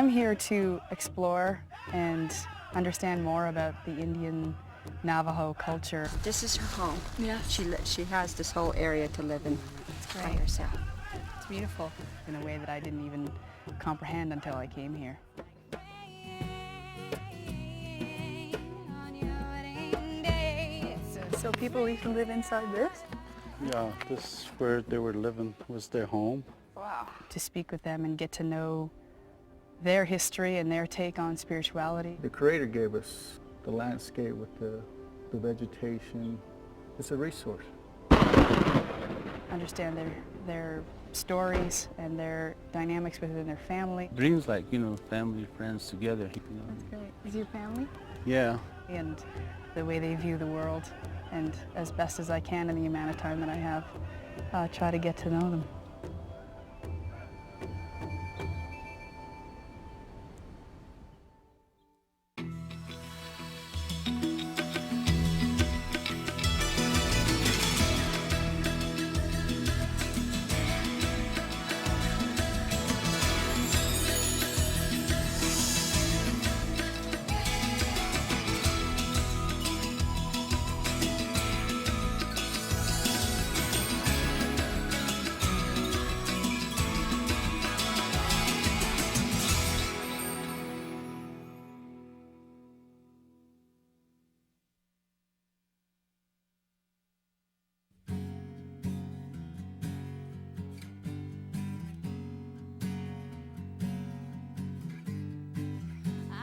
I'm here to explore and understand more about the Indian Navajo culture. This is her home. Yeah. She has this whole area to live in by Great. herself. It's beautiful in a way that I didn't even comprehend until I came here. So people used to live inside this? Yeah, this is where they were living, was their home. Wow. To speak with them and get to know their history and their take on spirituality. The Creator gave us the landscape with the vegetation. It's a resource. Understand their stories and their dynamics within their family. Brings family, friends together. That's great. Is your family? Yeah. And the way they view the world, and as best as I can in the amount of time that I have, try to get to know them.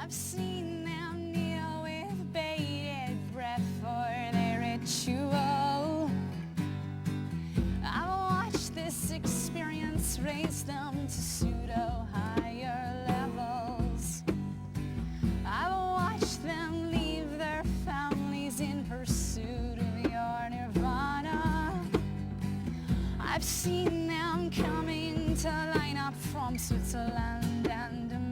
I've seen them kneel with bated breath for their ritual. I've watched this experience raise them to pseudo-higher levels. I've watched them leave their families in pursuit of your nirvana. I've seen them coming to line up from Switzerland and America.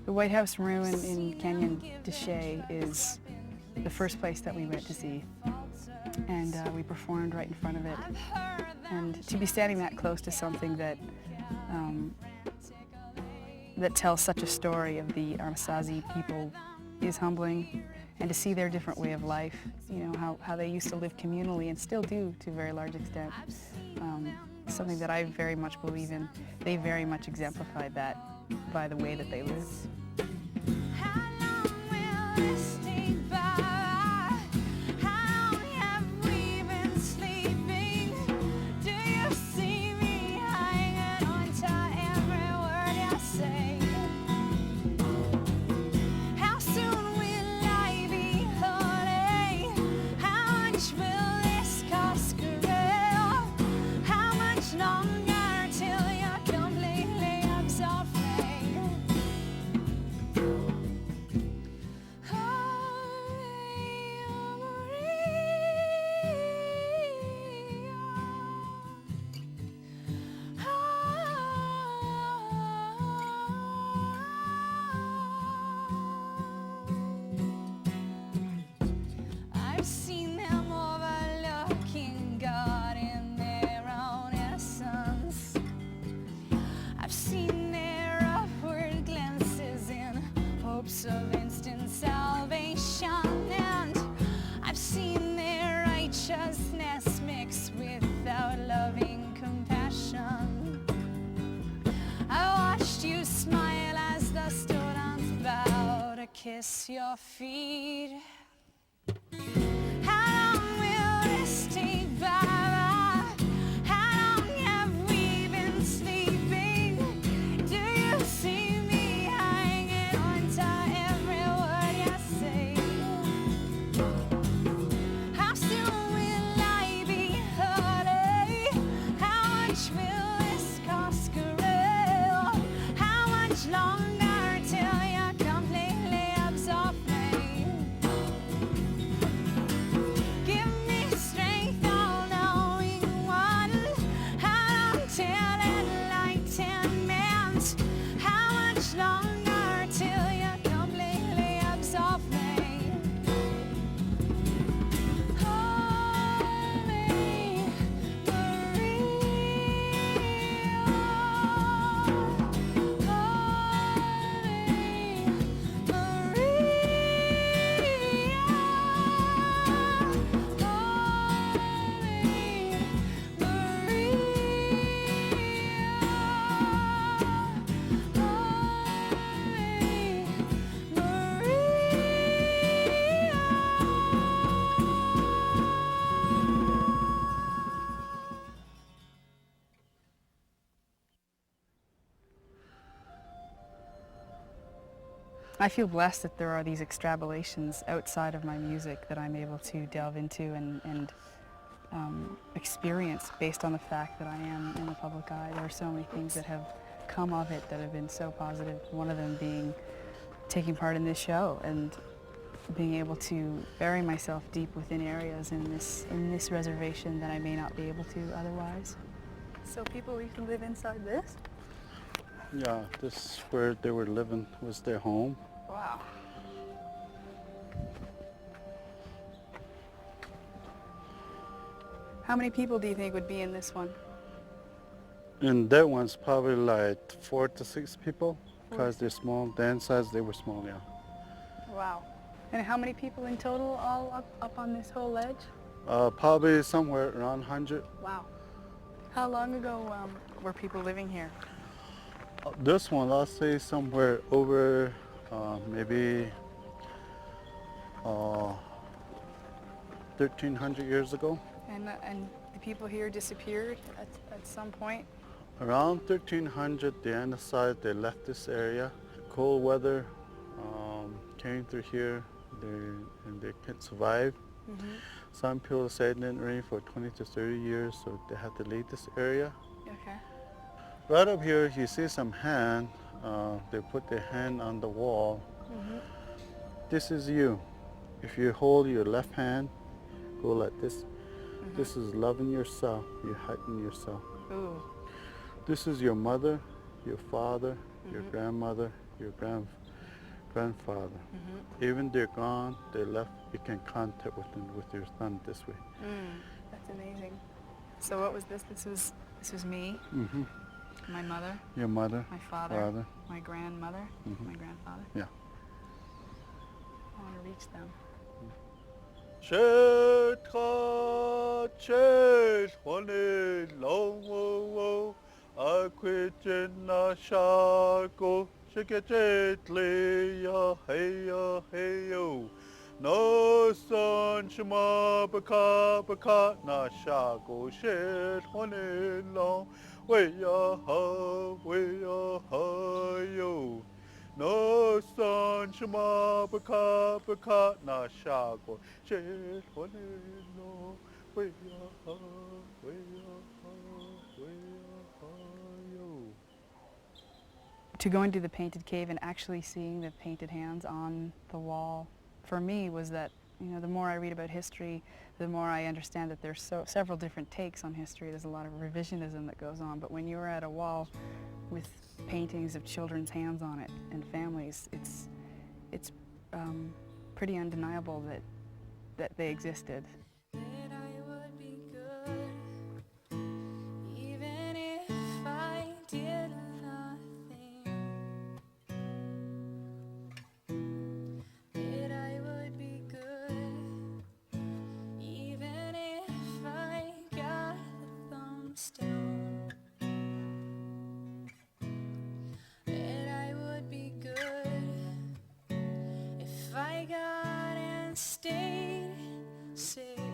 The White House ruin in Canyon de Chelly is the first place that we went to see, and we performed right in front of it. And to be standing that close to something that that tells such a story of the Anasazi people is humbling, and to see their different way of life, how they used to live communally and still do to a very large extent, something that I very much believe in. They very much exemplified that by the way that they live. Of instant salvation, and I've seen their righteousness mixed without loving compassion. I watched you smile as the students bow to kiss your feet. How long will this take, Baba? How long have we been sleeping? Do you see me hanging on to every word you say? How soon will I be holy? How much will this cost, Corral? longer till you completely absorb me? Give me strength, all-knowing one. How long till enlightenment? How much longer till you completely absorb me? Hold me, Maria. I feel blessed that there are these extrapolations outside of my music that I'm able to delve into and experience based on the fact that I am in the public eye. There are so many things that have come of it that have been so positive. One of them being taking part in this show and being able to bury myself deep within areas in this reservation that I may not be able to otherwise. So people used to live inside this? Yeah, this is where they were living, was their home. Wow. How many people do you think would be in this one? And that one's probably like 4 to 6 people, because they're small. The insides, they were small, yeah. Wow. And how many people in total all up on this whole ledge? Probably somewhere around 100. Wow. How long ago were people living here? This one, I'll say somewhere over maybe 1,300 years ago. And the people here disappeared at some point? Around 1300, the Alanis, they left this area. Cold weather came through here, and they can't survive. Mm-hmm. Some people say it didn't rain for 20 to 30 years, so they had to leave this area. Okay. Right up here, you see some hand. They put their hand on the wall. Mm-hmm. This is you. If you hold your left hand, go like this. Mm-hmm. This is loving yourself. You're hugging yourself. Ooh. This is your mother, your father, your Mhm. grandmother, your grandfather. Mm-hmm. Even they're gone, they left, you can contact with them, with your son this way. That's amazing. So what was this? This was me, Mm-hmm. my mother, Your mother, my father, my grandmother, my grandfather. Yeah. I want to reach them. No son shema baka baka na shago shed hone long we ya ha yo. No son shema baka baka na shago shed hone long we ya ha yo. To go into the painted cave and actually seeing the painted hands on the wall, for me, was that, you know, the more I read about history, the more I understand that there's several different takes on history. There's a lot of revisionism that goes on, but when you're at a wall with paintings of children's hands on it and families, it's pretty undeniable that they existed. That I would be good, even if I did nothing. That I would be good, even if I got the thumbs down. That I would be good if I got and stayed safe.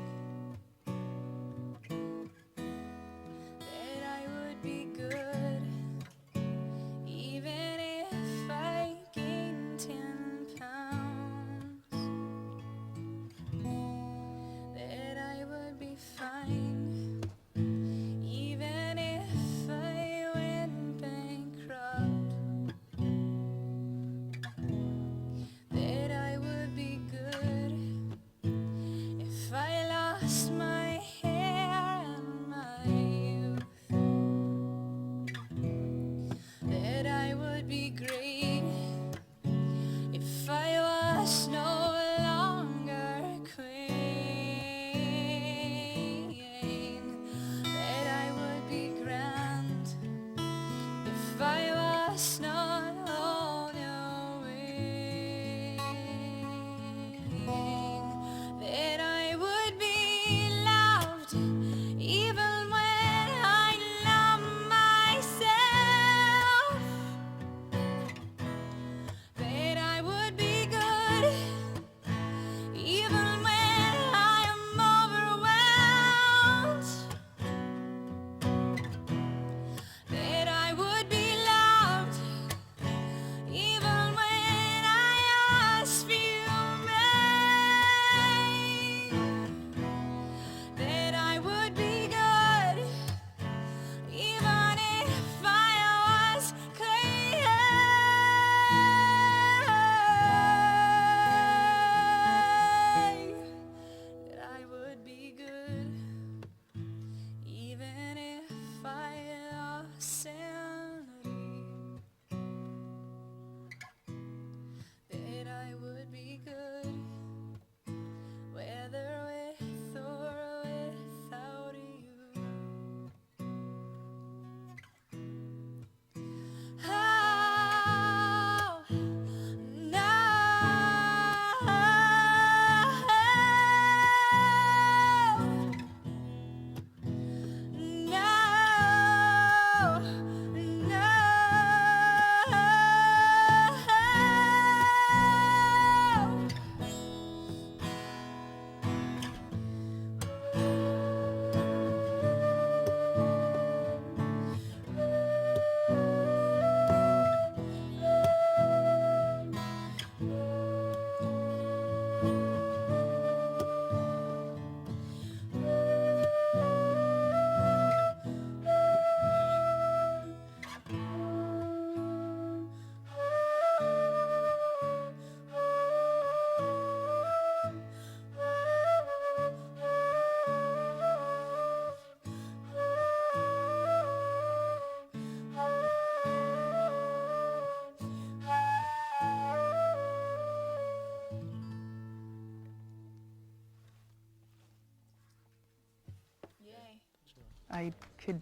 I could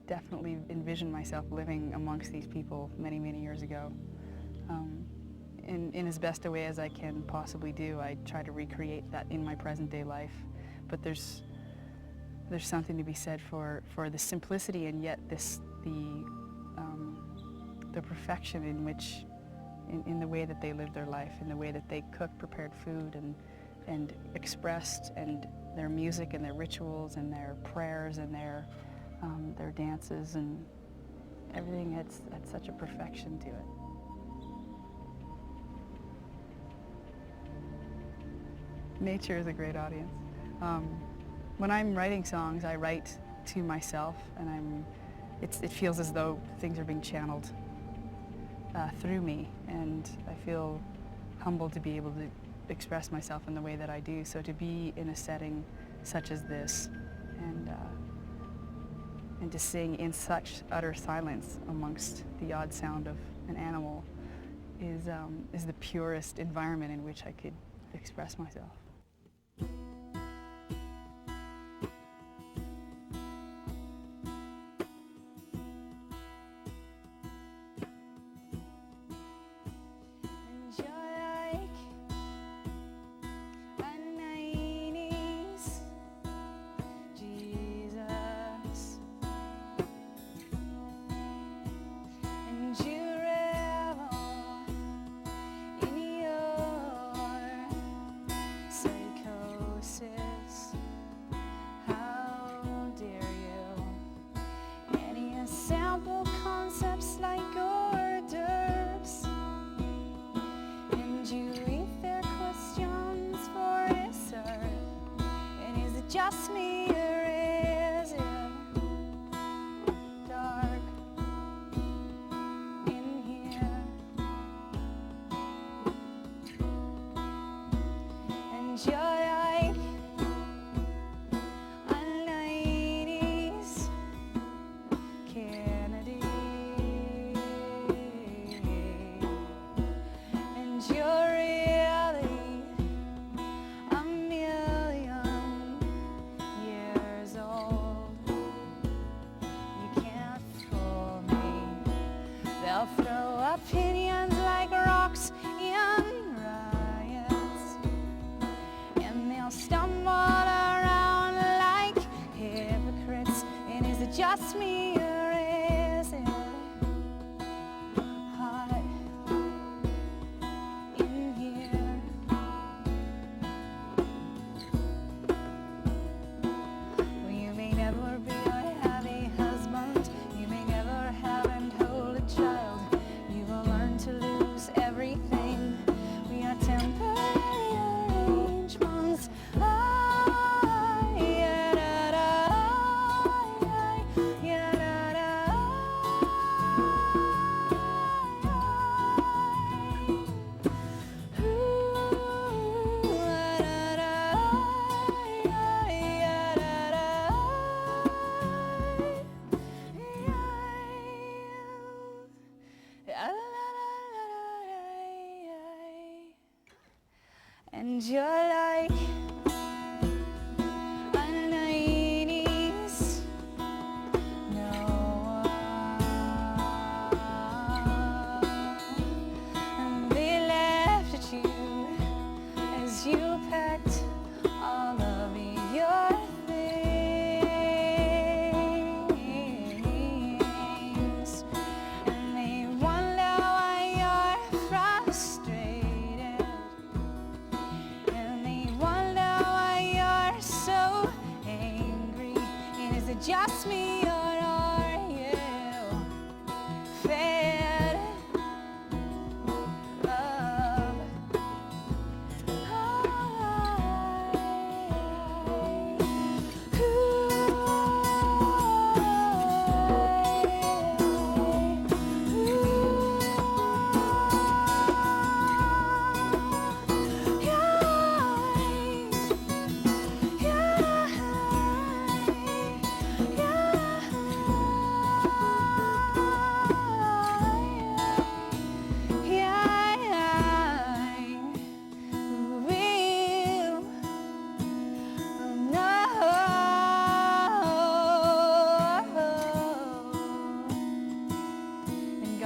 definitely envision myself living amongst these people many, many years ago. In as best a way as I can possibly do, I try to recreate that in my present day life. But there's something to be said for the simplicity and yet the perfection in which, in the way that they lived their life, in the way that they cooked, prepared food, and expressed, and their music and their rituals and their prayers and their dances, and everything had such a perfection to it. Nature is a great audience. When I'm writing songs, I write to myself, and it feels as though things are being channeled through me, and I feel humbled to be able to express myself in the way that I do. So to be in a setting such as this, and to sing in such utter silence amongst the odd sound of an animal is the purest environment in which I could express myself. Just me, or is it dark in here? And you're like Alanis Kennedy, and you're really a million years old. You can't fool me. They'll throw opinions like rocks in riots, and they'll stumble around like hypocrites. And is it just me, or is it hot in here? Well, you may never be a happy husband. You may never have and hold a child. You will learn to lose everything. We are temporary arrangements. Yeah, da, da, yeah, da, da. Ooh, da, da, yeah, da, da. And you're like Alanis, no and they laughed at you as you packed all of your things, and they wonder why you're frustrated, and they wonder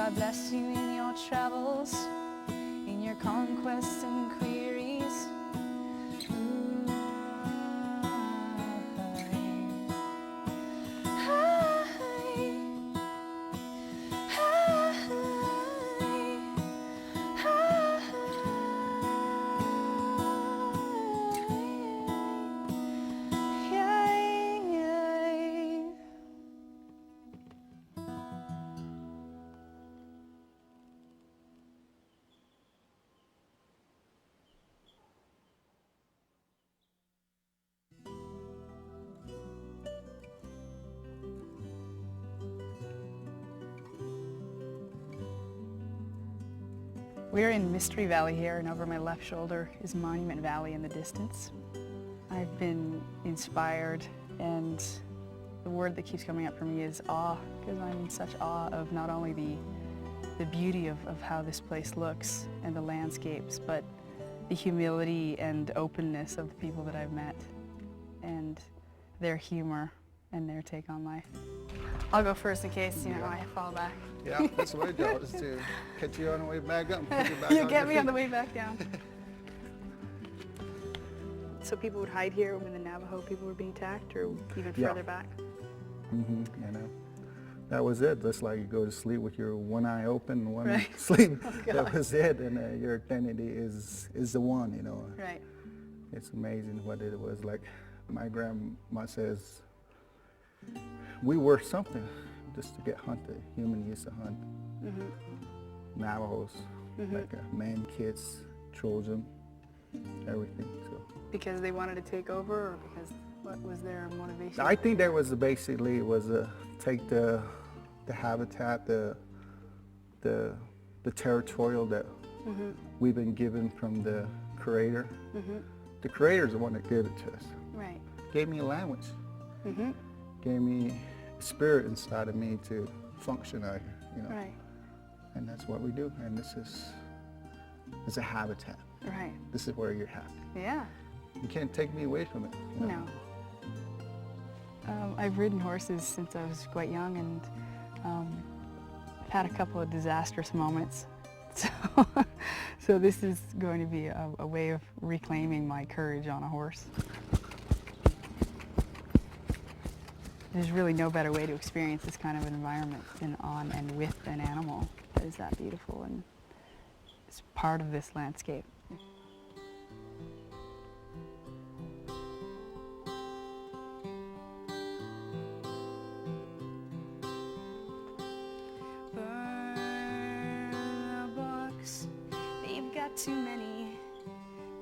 God bless you in your travels, in your conquests and queries. We're in Mystery Valley here, and over my left shoulder is Monument Valley in the distance. I've been inspired, and the word that keeps coming up for me is awe, because I'm in such awe of not only the beauty of how this place looks and the landscapes, but the humility and openness of the people that I've met, and their humor and their take on life. I'll go first in case, I fall back. Yeah, that's what I do, is to catch you on the way back up and put you back You on get your me on feet. the way back down. So people would hide here when the Navajo people were being attacked, or even Yeah. further back? That was it. That's like you go to sleep with your one eye open, one Right. sleep. Oh, That God. was it, and your identity is the one, Right. It's amazing what it was. Like my grandma says, we were something just to get hunted. Human used to hunt. Navajos, like men, kids, Trojan, everything. So Because they wanted to take over, or because what was their motivation? I think that was basically take the habitat, the territorial that we've been given from the Creator. The Creator is the one that gave it to us. Right. Gave me a language. Gave me a spirit inside of me to function out here, Right. And that's what we do. And this is a habitat. Right. This is where you're happy. Yeah. You can't take me away from it. No. I've ridden horses since I was quite young, and I've had a couple of disastrous moments. So this is going to be a way of reclaiming my courage on a horse. There's really no better way to experience this kind of an environment than on and with an animal that is that beautiful and is part of this landscape. Burn the books, they've got too many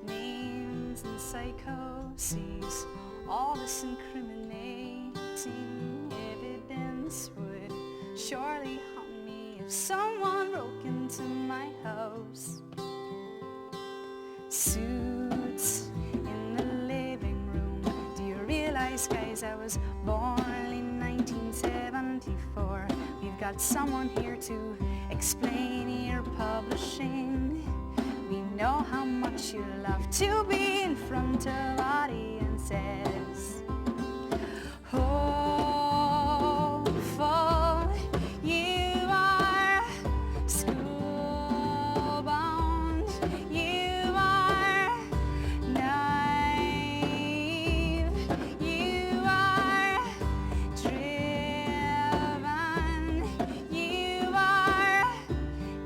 names and psychoses. All this incriminating evidence would surely haunt me if someone broke into my house. Suits in the living room. Do you realize, guys, I was born in 1974. We've got someone here to explain your publishing. We know how much you love to be in front of audiences. Hopeful, you are school-bound, you are naive, you are driven, you are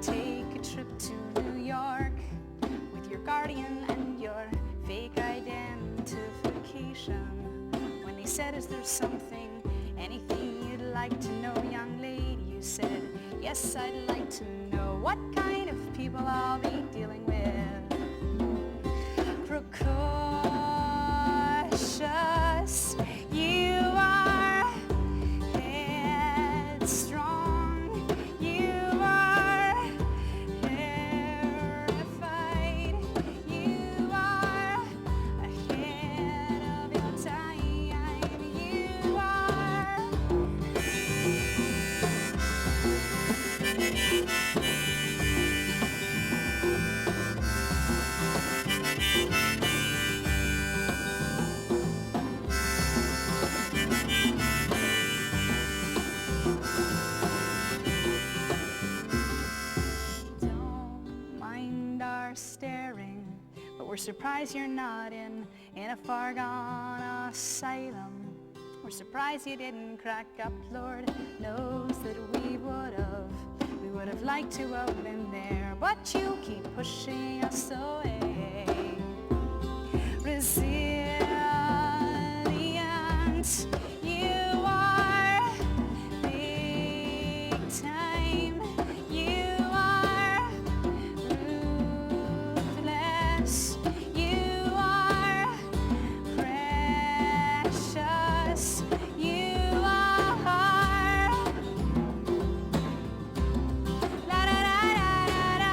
take a trip to New York with your guardian and your fake identification. When they said, is there something, anything you'd like to know, young lady, you said, yes, I'd like to know what kind of people I'll be dealing with. Precocious, you are headstrong, you are terrified, you are ahead of your time, you are. We're surprised you're not in a far-gone asylum. We're surprised you didn't crack up, Lord knows that we would have liked to have been there, but you keep pushing us away. Resilient, you are big time, you are ruthless, you are precious, you are la da da da da da,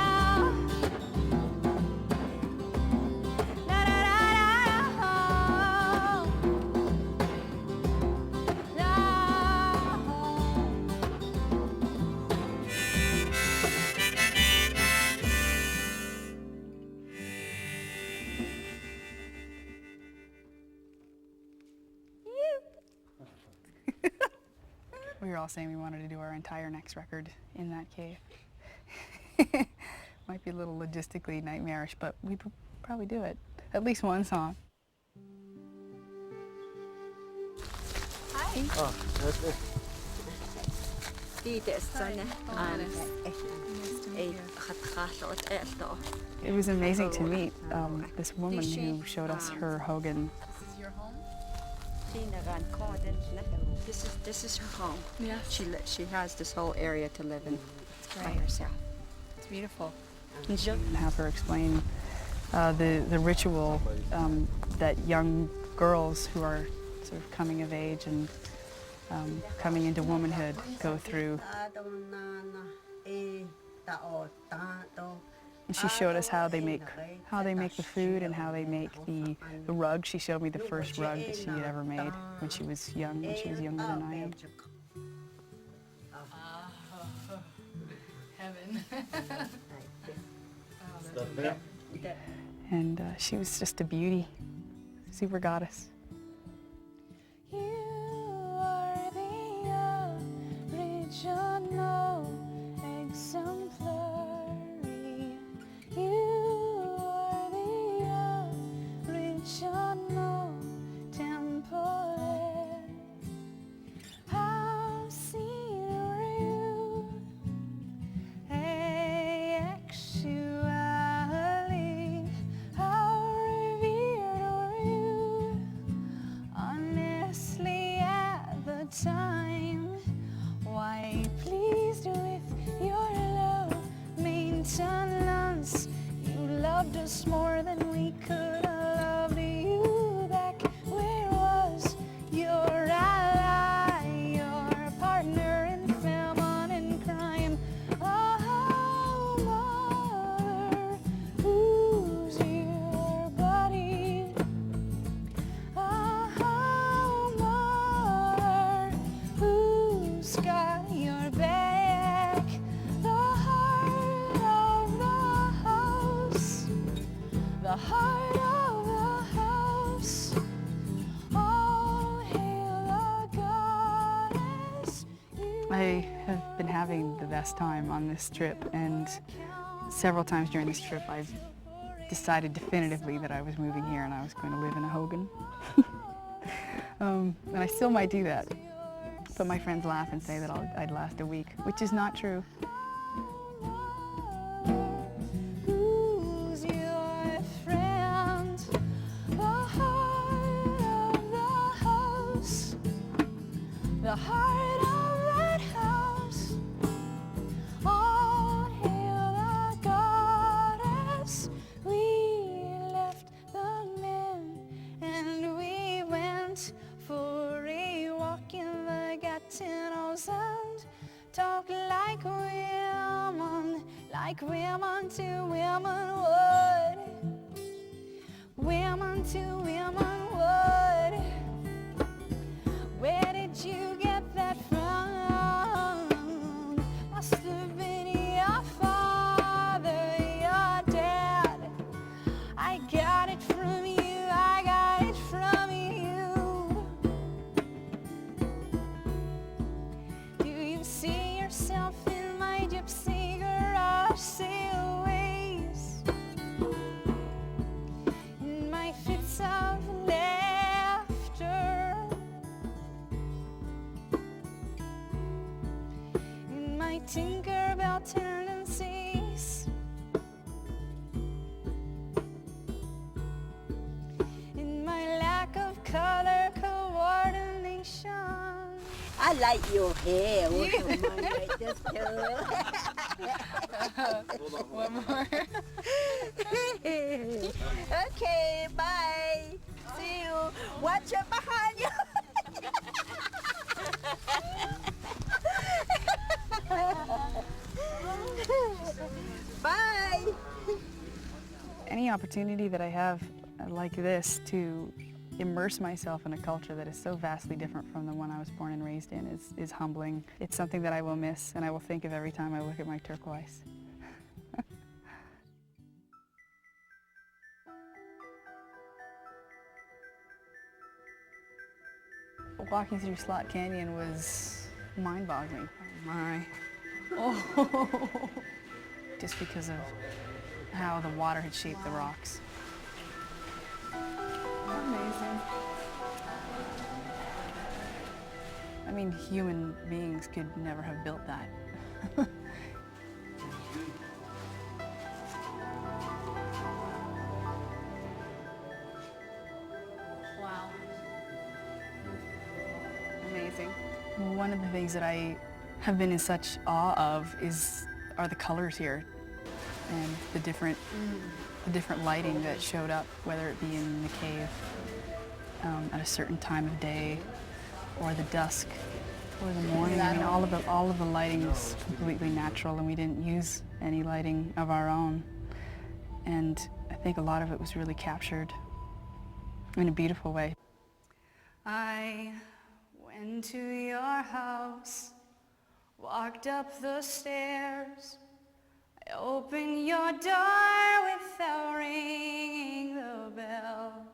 la da da da da, We were all saying we wanted to do our entire next record in that cave. Might be a little logistically nightmarish, but we'd probably do it. At least one song. Oh, that's it. It was amazing to meet this woman who showed us her hogan. This is her home. Yes. She has this whole area to live in by great. herself. It's beautiful. And have her explain the ritual that young girls who are sort of coming of age and coming into womanhood go through. And she showed us how they make the food and how they make the rug. She showed me the first rug that she had ever made when she was young, when she was younger than I am. Heaven. And she was just a beauty, super goddess. You are the original exemplary. You are the original template. How seen are you? Actually, how revered are you? Honestly, at the time, why pleased with your low maintenance? You loved us more than we could have loved you back. Where was your ally, your partner in feminine crime? Oh, mother, who's your buddy? Oh, mother, who's got your back? The heart of the house, the heart of the house. All hail the goddess. I have been having the best time on this trip, and several times during this trip I've decided definitively that I was moving here and I was going to live in a hogan. And I still might do that. But my friends laugh and say that I'd last a week, which is not true. Who's your friend? The heart of the house, the heart of that house. All hail the goddess. We left the men and we went for a walk in the Gatineaus and talk like women to women would. Women to women would. Where did you get that from? Must have been your father, your dad. I got it from you, I got it from you. Do you see yourself in my gypsy garage sale ways? face. In my lack of color coordination. I like your hair. What's your mind like this, girl? One more. Okay, bye. See you. Watch it behind you. Bye. Any opportunity that I have like this to immerse myself in a culture that is so vastly different from the one I was born and raised in is humbling. It's something that I will miss and I will think of every time I look at my turquoise. Walking through Slot Canyon was mind-boggling. Oh my. Oh. Just because of how the water had shaped the rocks. Amazing. I mean, human beings could never have built that. Wow. Amazing. One of the things that I have been in such awe of are the colors here and the different lighting that showed up, whether it be in the cave at a certain time of day, or the dusk, or the morning. I mean, all of the lighting is completely natural, and we didn't use any lighting of our own. And I think a lot of it was really captured in a beautiful way. I went to your house, walked up the stairs. I opened your door without ringing the bell.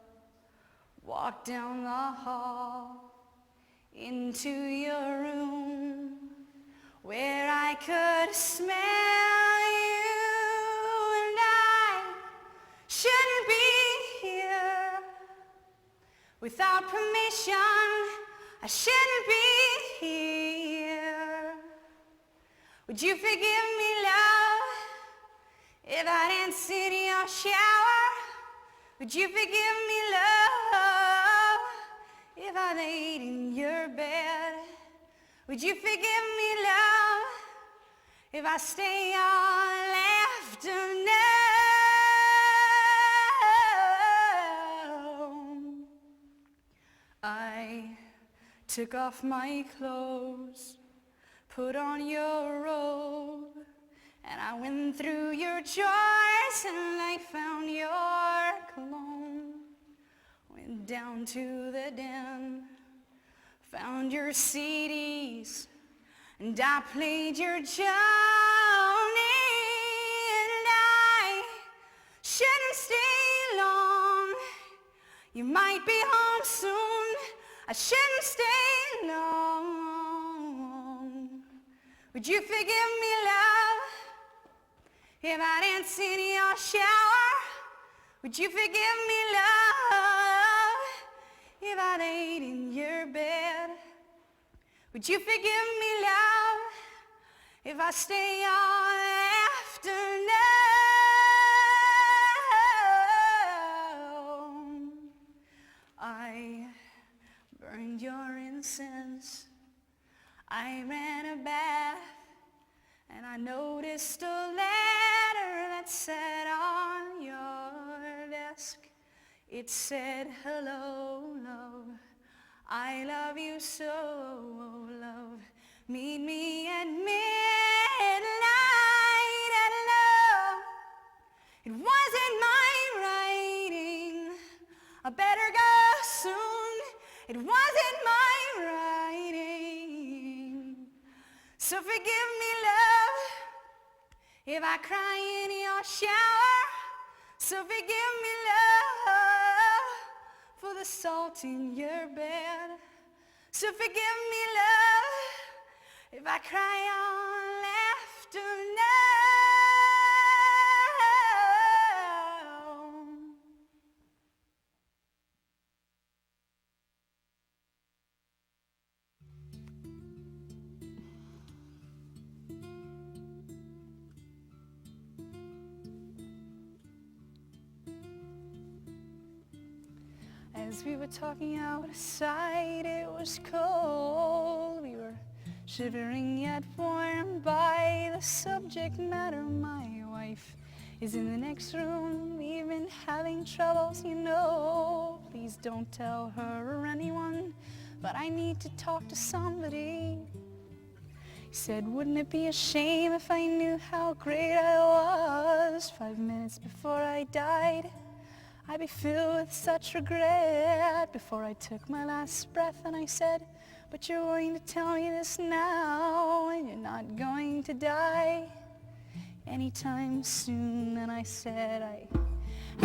Walked down the hall into your room where I could smell you, and I shouldn't be here without permission. I shouldn't be here. Would you forgive me, love, if I didn't sit in your shower? Would you forgive me, love, if I laid in your bed? Would you forgive me, love, if I stay all afternoon? I took off my clothes, put on your robe, and I went through your drawers and I found your cologne. Went down to the den, found your CDs, and I played your Johnny. And I shouldn't stay long. You might be home soon. I shouldn't stay long. Would you forgive me, love, if I didn't sit in your shower? Would you forgive me, love, if I laid in your bed? Would you forgive me, love, if I stay all afternoon? I burned your incense, I ran a bath, and I noticed a letter that sat on your desk. It said, hello, love, I love you so, love. Meet me at midnight, and love, it wasn't my writing. I better go soon. It wasn't my writing. So forgive me, love, if I cry in your shower. So forgive me, love, for the salt in your bed. So forgive me, love, if I cry all afternoon. As we were talking outside, it was cold. We were shivering yet warm by the subject matter. My wife is in the next room. We've been having troubles, you know. Please don't tell her or anyone, but I need to talk to somebody. He said, wouldn't it be a shame if I knew how great I was? 5 minutes before I died, I'd be filled with such regret. Before I took my last breath, and I said, but you're going to tell me this now, and you're not going to die anytime soon. And I said, I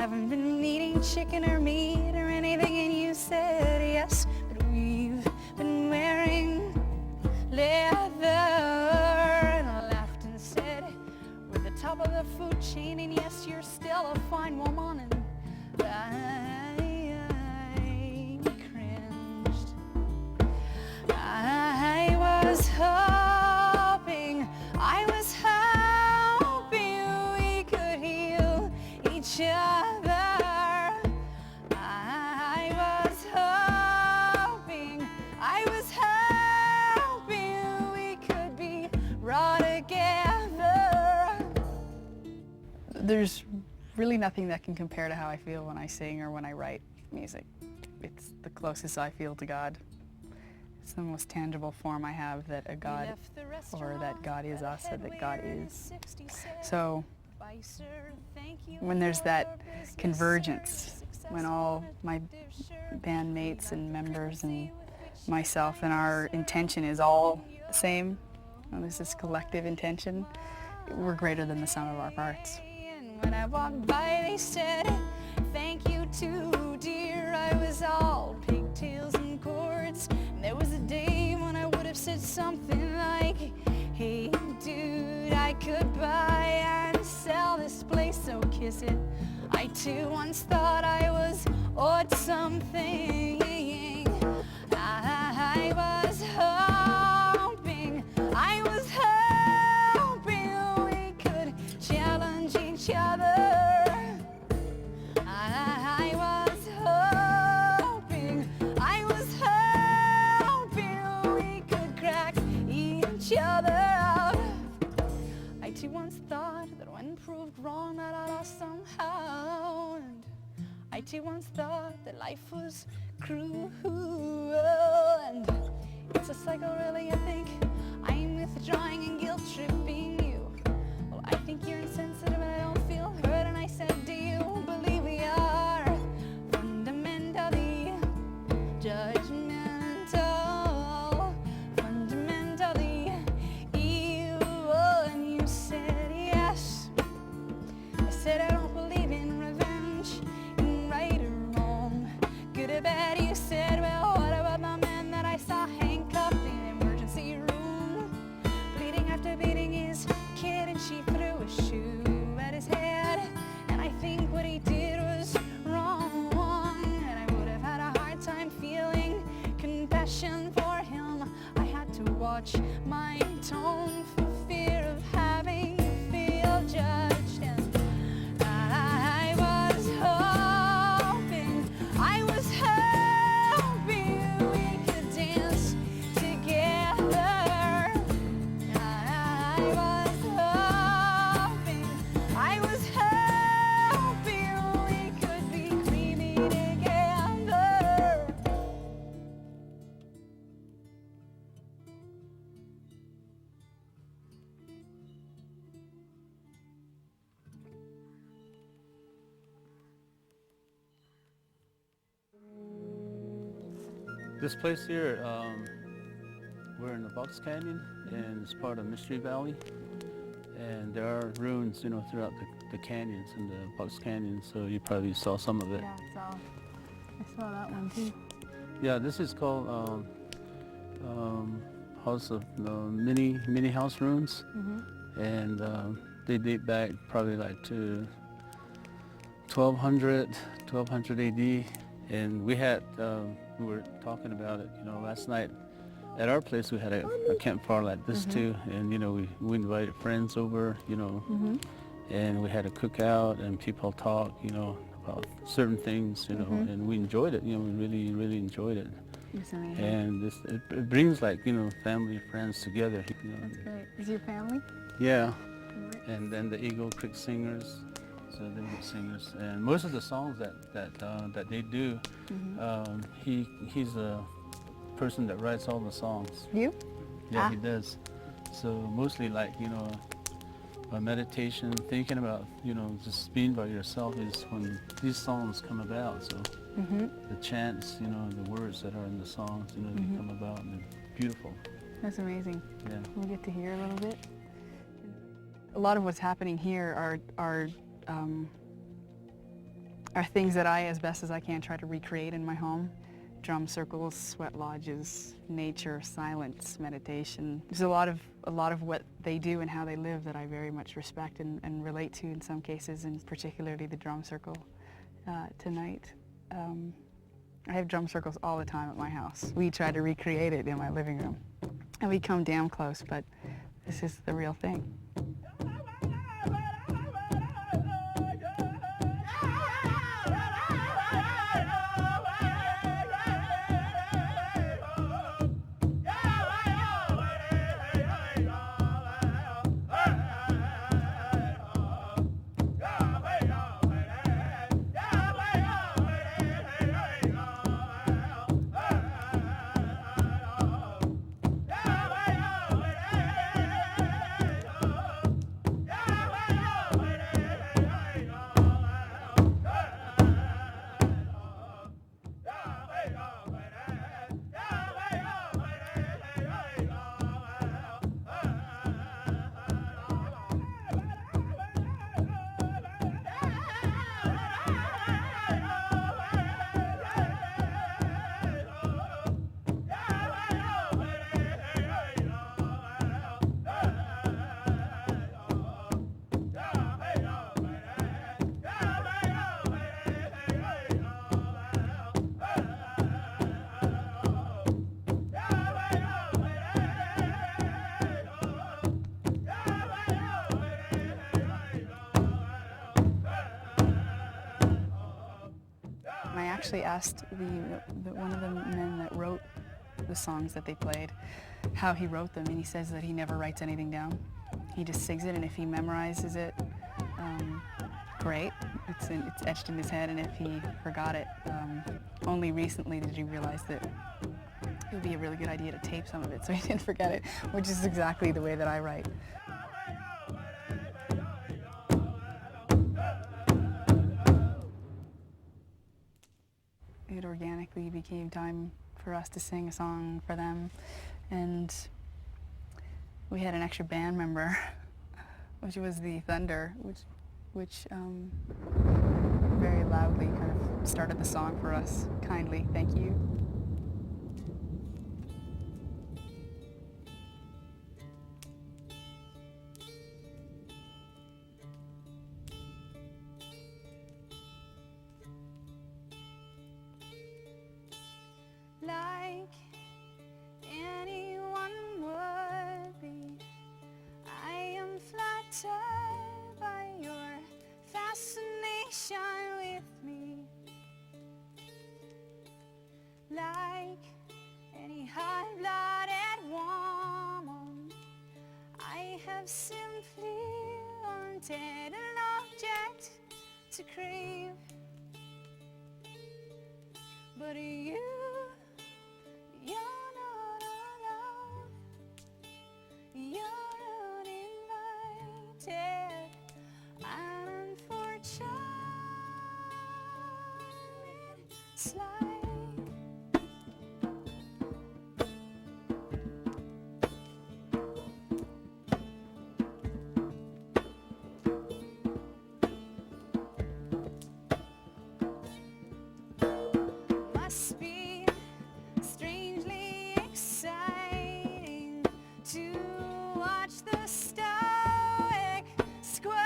haven't been eating chicken or meat or anything, and you said yes, but we've been wearing leather. And I laughed and said, we're the top of the food chain, and yes, you're still a fine woman. And I cringed. I was hoping we could heal each other. I was hoping we could be brought together. There's really nothing that can compare to how I feel when I sing or when I write music. It's the closest I feel to God. It's the most tangible form I have that a God, or that God is us, or that God is. So when there's that convergence, when all my bandmates and members and myself and our intention is all the same, and there's this collective intention, we're greater than the sum of our parts. When I walked by, they said, thank you too, dear. I was all pigtails and cords. And there was a day when I would have said something like, hey, dude, I could buy and sell this place, so kiss it. I too once thought I was owed something. I was hoping we could challenge each other. I was hoping we could crack each other out. I too once thought that when proved wrong that I lost somehow. And I too once thought that life was cruel. And it's a cycle really, I think. I'm withdrawing and guilt tripping you. Well, I think you're insensitive and I don't feel hurt. And I said, do you believe we are fundamentally judgmental, fundamentally evil? And you said yes. I said I don't believe in revenge, in right or wrong, good or bad. You said, well, what about the man that I saw handcuffed in the emergency room, bleeding after beating his kid, and she threw a shoe at his head? And I think what he did was wrong, and I would have had a hard time feeling compassion for him. I had to watch my tone for fear of having to feel judged. And I was hoping we could dance together. I was hoping we could be creamy together. This place here, we're in the Box Canyon, and it's part of Mystery Valley. And there are ruins, throughout the canyons in the Box Canyon, so you probably saw some of it. Yeah, I saw that one too. Yeah, this is called House of Mini House Ruins, and they date back probably like to 1200 AD, and we were talking about it, last night at our place. We had a campfire like this too, and we invited friends over, and we had a cookout, and people talk, about certain things, you know, and we enjoyed it. You know, we really, really enjoyed it. It's amazing. And it brings, like, you know, family, friends together. You know. That's great. Is your family? Yeah. And then the Eagle Creek Singers, so they're good singers. And most of the songs that they do, he's a person that writes all the songs. You? Yeah, he does. So mostly, like, you know, meditation, thinking about, you know, just being by yourself is when these songs come about. So the chants, you know, the words that are in the songs, you know, they come about, and they're beautiful. That's amazing. Yeah. We'll get to hear a little bit. A lot of what's happening here are things that I, as best as I can, try to recreate in my home. Drum circles, sweat lodges, nature, silence, meditation. There's a lot of what they do and how they live that I very much respect and relate to in some cases, and particularly the drum circle tonight. I have drum circles all the time at my house. We try to recreate it in my living room, and we come damn close, but this is the real thing. I actually asked one of the men that wrote the songs that they played how he wrote them, and he says that he never writes anything down. He just sings it, and if he memorizes it, great. It's etched in his head, and if he forgot it, only recently did he realize that it would be a really good idea to tape some of it so he didn't forget it, which is exactly the way that I write. It organically became time for us to sing a song for them, and we had an extra band member, which was the Thunder, which very loudly kind of started the song for us. Kindly, thank you. Like anyone would be, I am flattered by your fascination with me. Like any hot-blooded woman, I have simply wanted an object to crave. But you're not allowed, you're uninvited, and unfortunate slide. Must be strangely exciting to watch the stoic squirm.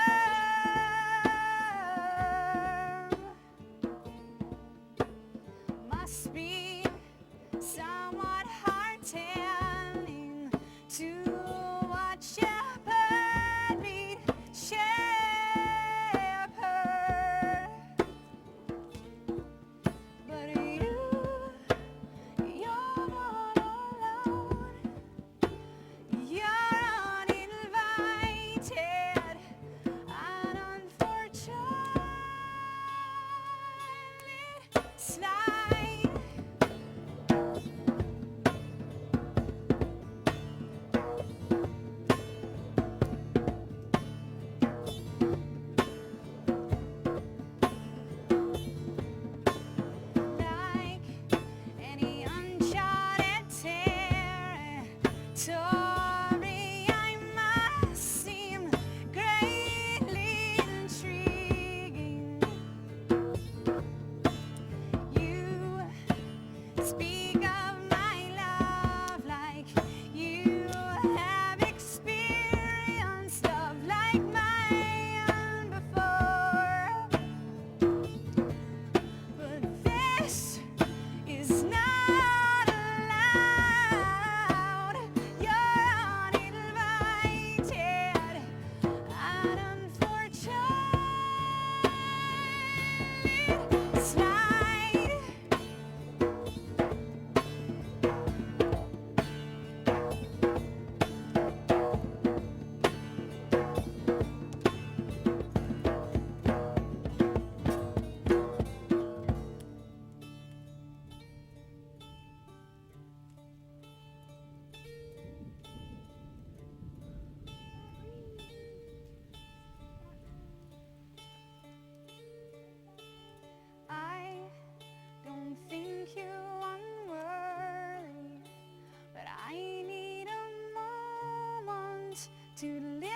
to liberate.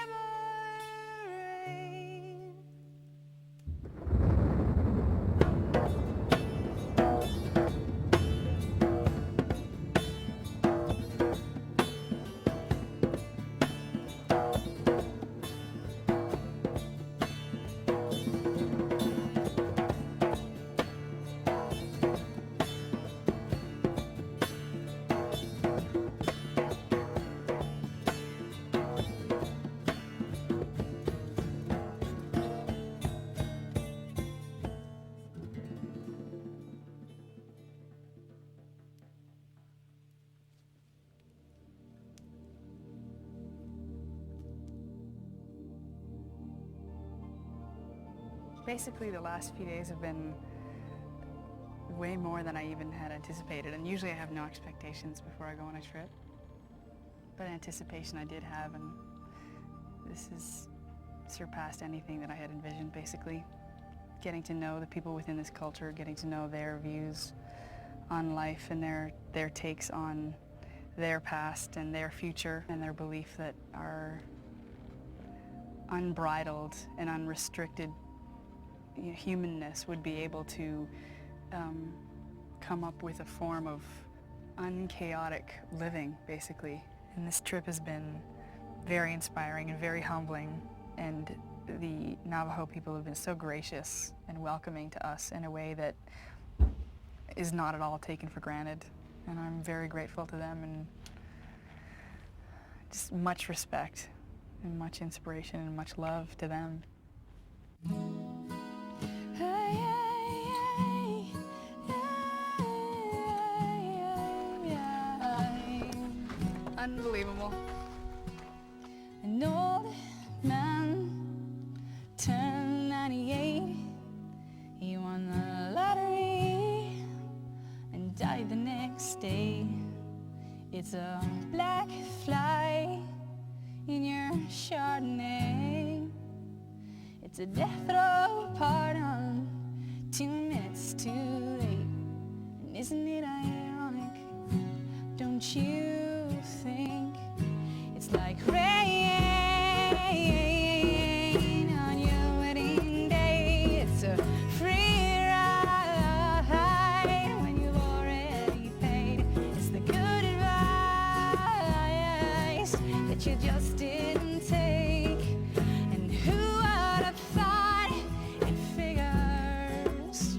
Basically, the last few days have been way more than I even had anticipated, and usually I have no expectations before I go on a trip. But anticipation I did have, and this has surpassed anything that I had envisioned, basically. Getting to know the people within this culture, getting to know their views on life and their takes on their past and their future, and their belief that our unbridled and unrestricted humanness would be able to come up with a form of unchaotic living, basically. And this trip has been very inspiring and very humbling, and the Navajo people have been so gracious and welcoming to us in a way that is not at all taken for granted. And I'm very grateful to them, and just much respect and much inspiration and much love to them. Unbelievable. An old man turned 98. He won the lottery and died the next day. It's a black fly in your Chardonnay. It's a death row pardon, 2 minutes too late. And isn't it ironic? Don't you think it's like rain on your wedding day? It's a free ride when you've already paid. It's the good advice that you just didn't take. And who would have thought it figures?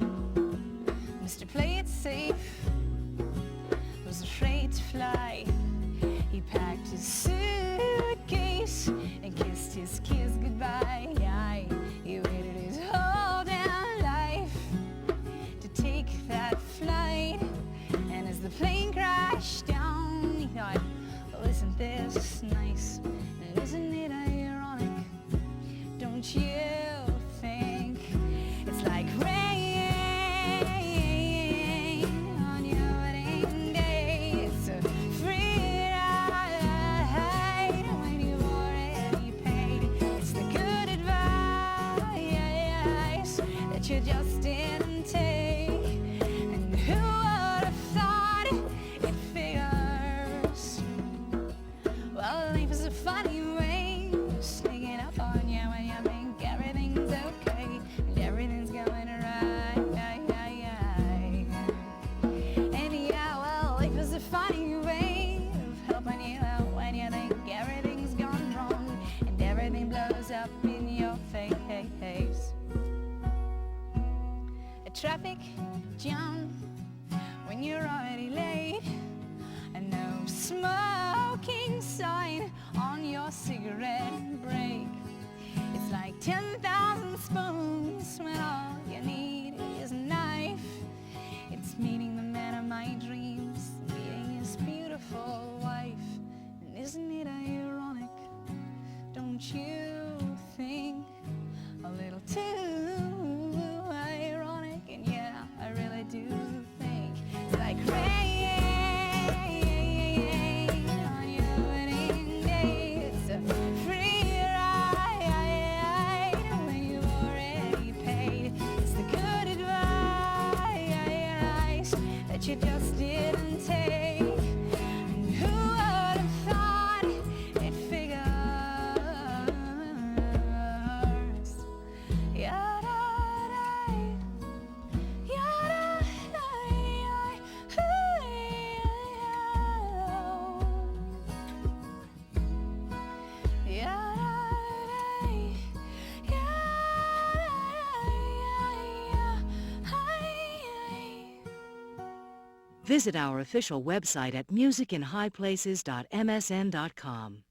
Mr. Play It Safe was afraid to fly. He packed his suitcase and kissed his kids goodbye. He waited his whole damn life to take that flight. And as the plane crashed down, he thought, well, isn't this nice? And isn't it ironic? Don't you think it's like rain on your wedding day? It's a free ride when you've already paid. It's the good advice that you just didn't take. And who would have thought it figures? Well, life is a funny way of sneaking up on you when you think everything's okay and everything's going right. And yeah, well, life is a funny way of helping you out when you think everything's gone wrong and everything blows up in your face. A traffic jam when you're already late, and no smoking sign on your cigarette break. It's like 10,000 spoons when all you need is a knife. It's meeting the man of my dreams, meeting his beautiful wife. And isn't it ironic? Don't you think a little too ironic? And yeah, I really do think it's like rain on your wedding day. It's a free ride when you've already paid. It's the good advice that you just didn't take. And who would have thought it figures? Visit our official website at musicinhighplaces.msn.com.